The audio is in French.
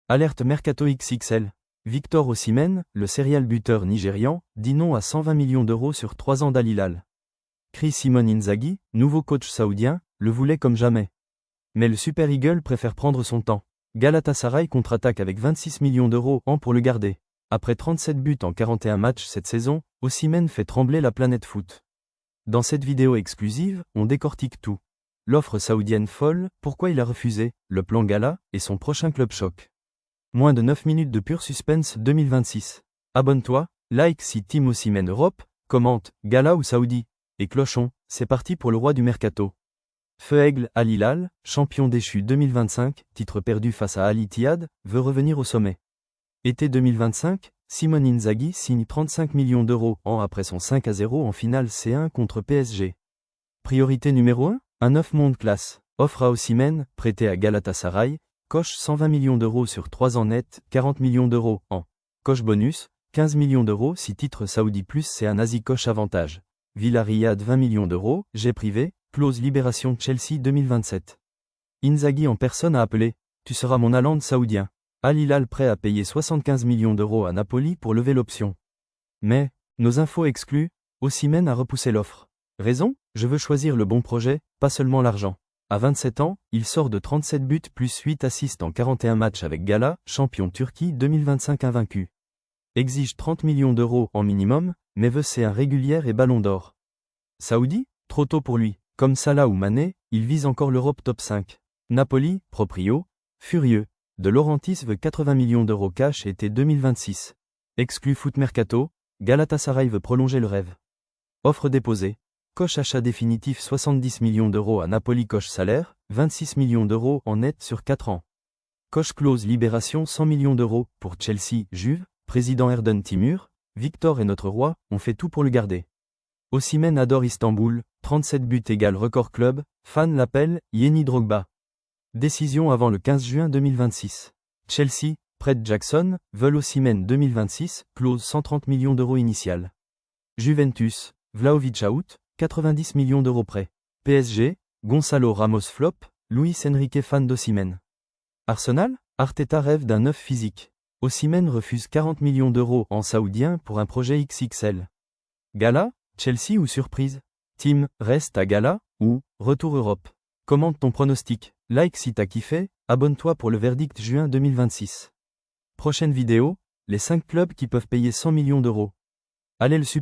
Alerte Mercato XXL. Victor Osimhen, le serial buteur nigérian, dit non à 120 millions d'euros sur 3 ans d'Al Hilal. Simone Inzaghi, nouveau coach saoudien, le voulait comme jamais. Mais le Super Eagle préfère prendre son temps. Galatasaray contre-attaque avec 26 millions d'euros en pour le garder. Après 37 buts en 41 matchs cette saison, Osimhen fait trembler la planète foot. Dans cette vidéo exclusive, on décortique tout. L'offre saoudienne folle, pourquoi il a refusé, le plan Gala, et son prochain club choc. Moins de 9 minutes de pur suspense 2026. Abonne-toi, like si Team Osimhen Europe, commente, Gala ou Saoudi. Et clochon, c'est parti pour le roi du mercato. Feu Aigle, Al Hilal, champion déchu 2025, titre perdu face à Al Ittihad, veut revenir au sommet. Été 2025, Simone Inzaghi signe 35 millions d'euros en après son 5-0 en finale C1 contre PSG. Priorité numéro 1, un 9 monde classe. Offre à Osimhen, prêté à Galatasaray, coche 120 millions d'euros sur 3 ans net, 40 millions d'euros en. Coche bonus, 15 millions d'euros si titre Saoudi plus c'est un Asie coche avantage. Villa Riyad 20 millions d'euros, jet privé, clause libération Chelsea 2027. Inzaghi en personne a appelé, tu seras mon Haaland saoudien. Al Hilal prêt à payer 75 millions d'euros à Napoli pour lever l'option. Mais, nos infos exclues, Osimhen a repoussé l'offre. Raison, je veux choisir le bon projet, pas seulement l'argent. À 27 ans, il sort de 37 buts plus 8 assists en 41 matchs avec Gala, champion Turquie 2025 invaincu. Exige 30 millions d'euros en minimum, mais veut C1 régulière et ballon d'or. Saoudi, trop tôt pour lui. Comme Salah ou Mané, il vise encore l'Europe top 5. Napoli, proprio, furieux. De Laurentiis veut 80 millions d'euros cash été 2026. Exclu foot mercato, Galatasaray veut prolonger le rêve. Offre déposée. Coche achat définitif 70 millions d'euros à Napoli. Coche salaire, 26 millions d'euros en net sur 4 ans. Coche clause libération 100 millions d'euros pour Chelsea. Juve, président Erden Timur, Victor est notre roi, on fait tout pour le garder. Osimhen adore Istanbul, 37 buts égale record club, fan l'appelle, Yeni Drogba. Décision avant le 15 juin 2026. Chelsea, prête Jackson, veulent Osimhen 2026, clause 130 millions d'euros initiale. Juventus, Vlahovic out, 90 millions d'euros prêt. PSG, Gonzalo Ramos flop, Luis Enrique fan d'Osimhen. Arsenal, Arteta rêve d'un neuf physique. Osimhen refuse 40 millions d'euros en saoudien pour un projet XXL. Gala, Chelsea ou surprise? Team, reste à Gala, ou, retour Europe. Commente ton pronostic, like si t'as kiffé, abonne-toi pour le verdict juin 2026. Prochaine vidéo, les 5 clubs qui peuvent payer 100 millions d'euros. Allez le Super